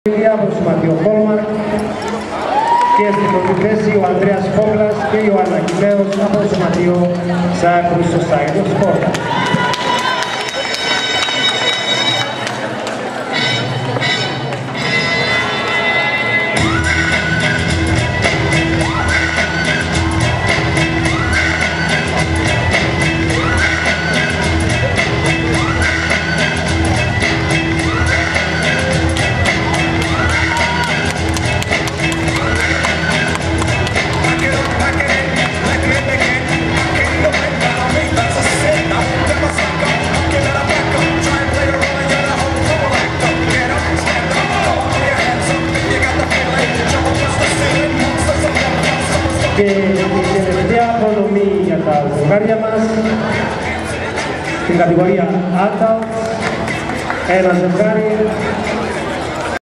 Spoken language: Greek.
Από το Σωματείο Χόλμαρκ και στην πρώτη θέση ο Ανδρέας Φόγλας και η Ιωάννα Κιλέος από το Σωματείο Cyprus Society of Sport. Και η τελευταία απονομή για τα ζευγάρια μας στην κατηγορία Adults, ένα ζευγάρι